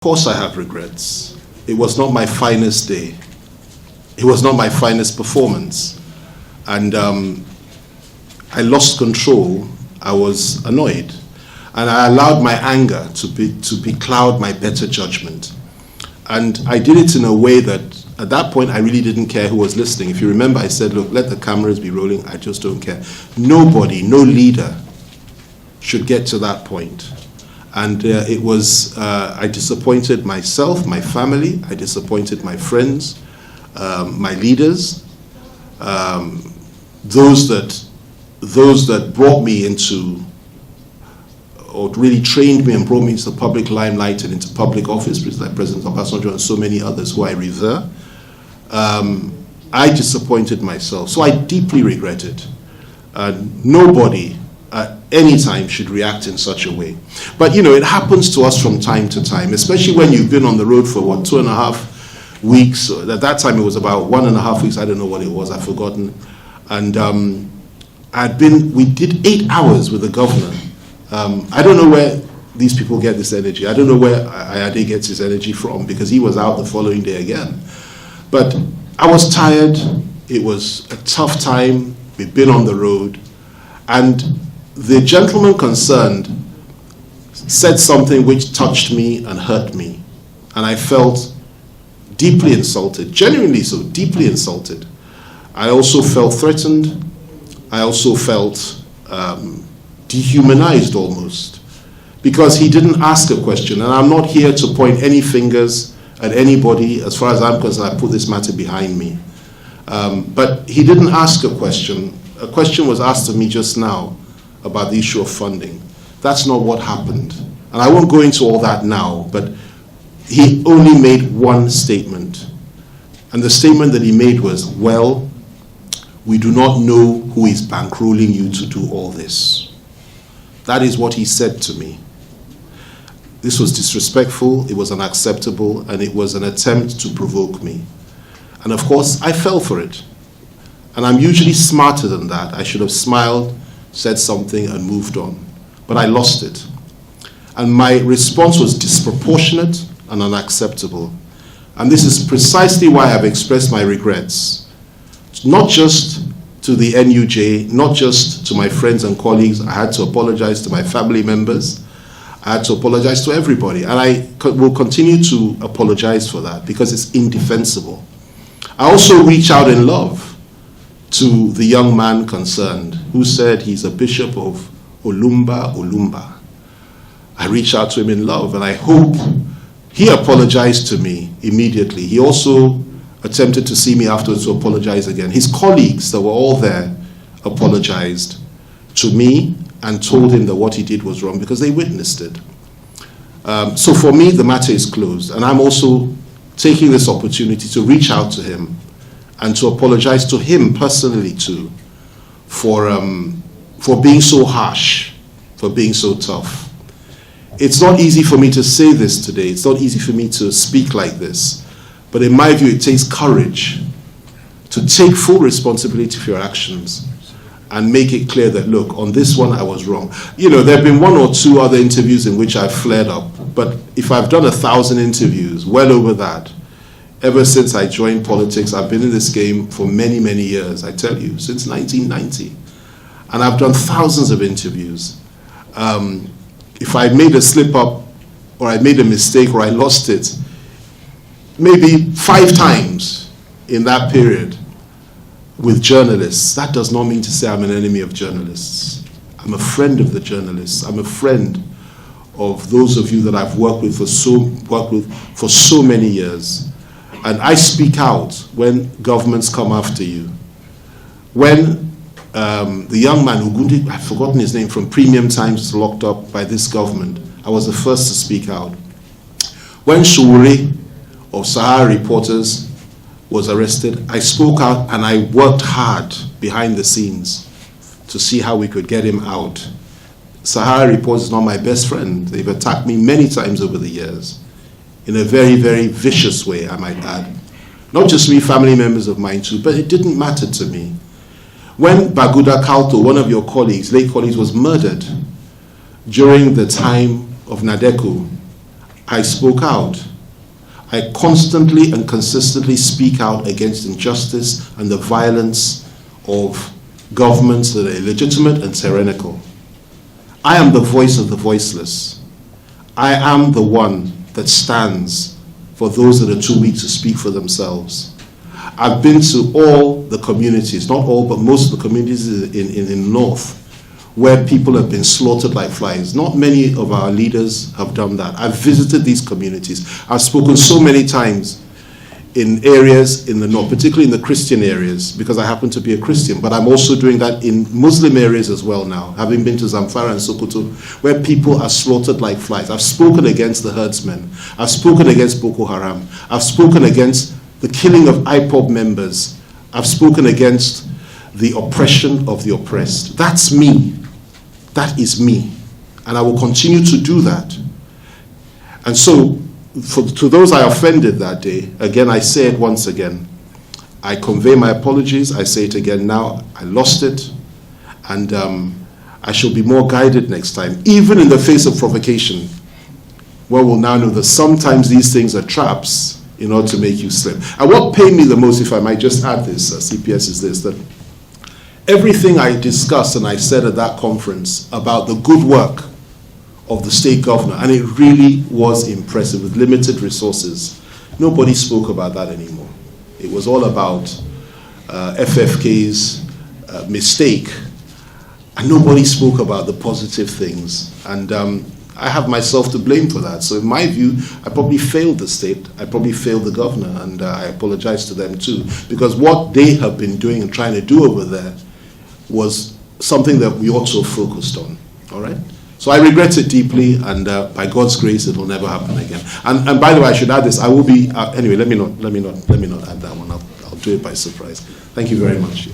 Of course I have regrets. It was not my finest day. It was not my finest performance. And I lost control. I was annoyed. And I allowed my anger to becloud my better judgment. And I did it in a way that, at that point, I really didn't care who was listening. If you remember, I said, look, let the cameras be rolling. I just don't care. Nobody, no leader should get to that point. And I disappointed myself, my family, I disappointed my friends, my leaders, those that brought me into, or really trained me and brought me into the public limelight and into public office, like President Obasanjo and so many others who I revere. I disappointed myself, so I deeply regret it. Nobody at any time should react in such a way. But you know, it happens to us from time to time, especially when you've been on the road for 2.5 weeks. At that time it was about 1.5 weeks, I don't know what it was, I've forgotten. And we did 8 hours with the governor. I don't know where these people get this energy. I don't know where Ayade gets his energy from, because he was out the following day again. But I was tired. It was a tough time. We've been on the road. And the gentleman concerned said something which touched me and hurt me. And I felt deeply insulted, genuinely so, deeply insulted. I also felt threatened. I also felt dehumanized almost, because he didn't ask a question. And I'm not here to point any fingers at anybody. As far as I'm concerned, I put this matter behind me. But he didn't ask a question. A question was asked of me just now about the issue of funding. That's not what happened. And I won't go into all that now, but he only made one statement. And the statement that he made was, well, we do not know who is bankrolling you to do all this. That is what he said to me. This was disrespectful, it was unacceptable, and it was an attempt to provoke me. And of course, I fell for it. And I'm usually smarter than that. I should have smiled, said something, and moved on. But I lost it. And my response was disproportionate and unacceptable. And this is precisely why I've expressed my regrets. Not just to the NUJ, not just to my friends and colleagues. I had to apologize to my family members. I had to apologize to everybody. And I will continue to apologize for that, because it's indefensible. I also reach out in love to the young man concerned, who said he's a bishop of Olumba. I reached out to him in love, and I hope he apologized to me immediately. He also attempted to see me afterwards to apologize again. His colleagues that were all there apologized to me and told him that what he did was wrong, because they witnessed it. So for me, the matter is closed. And I'm also taking this opportunity to reach out to him and to apologize to him personally too for being so harsh, for being so tough. It's not easy for me to say this today. It's not easy for me to speak like this. But in my view, it takes courage to take full responsibility for your actions and make it clear that, look, on this one I was wrong. You know, there have been 1 or 2 other interviews in which I've flared up. But if I've done 1,000 interviews, well over that, ever since I joined politics, I've been in this game for many, many years, I tell you, since 1990. And I've done thousands of interviews. If I made a slip up, or I made a mistake, or I lost it, maybe 5 times in that period with journalists, that does not mean to say I'm an enemy of journalists. I'm a friend of the journalists. I'm a friend of those of you that I've worked with for so many years. And I speak out when governments come after you. When the young man, Ugundi, I've forgotten his name, from Premium Times was locked up by this government, I was the first to speak out. When Shuri of Sahara Reporters was arrested, I spoke out and I worked hard behind the scenes to see how we could get him out. Sahara Reporters is not my best friend. They've attacked me many times over the years, in a very, very vicious way, I might add. Not just me, family members of mine too, but it didn't matter to me. When Baguda Kalto, one of your colleagues, late colleagues, was murdered during the time of Nadeko, I spoke out. I constantly and consistently speak out against injustice and the violence of governments that are illegitimate and tyrannical. I am the voice of the voiceless. I am the one that stands for those that are too weak to speak for themselves. I've been to all the communities, not all, but most of the communities in the north, where people have been slaughtered like flies. Not many of our leaders have done that. I've visited these communities. I've spoken so many times in areas in the north, particularly in the Christian areas, because I happen to be a Christian, but I'm also doing that in Muslim areas as well now, having been to Zamfara and Sokoto, where people are slaughtered like flies. I've spoken against the herdsmen. I've spoken against Boko Haram. I've spoken against the killing of IPOB members. I've spoken against the oppression of the oppressed. That's me. That is me. And I will continue to do that. And so, to those I offended that day, again, I say it once again. I convey my apologies. I say it again now. I lost it. And I shall be more guided next time. Even in the face of provocation, one will now know that sometimes these things are traps in order to make you slip. And what pained me the most, if I might just add this, CPS, is this, that everything I discussed and I said at that conference about the good work of the state governor, and it really was impressive with limited resources, nobody spoke about that anymore. It was all about FFK's mistake, and nobody spoke about the positive things. And I have myself to blame for that. So in my view, I probably failed the state, I probably failed the governor, and I apologize to them too, because what they have been doing and trying to do over there was something that we also focused on, all right? So I regret it deeply, and by God's grace, it will never happen again. And by the way, I should add this, I will be, anyway, let me not add that one, I'll do it by surprise. Thank you very much.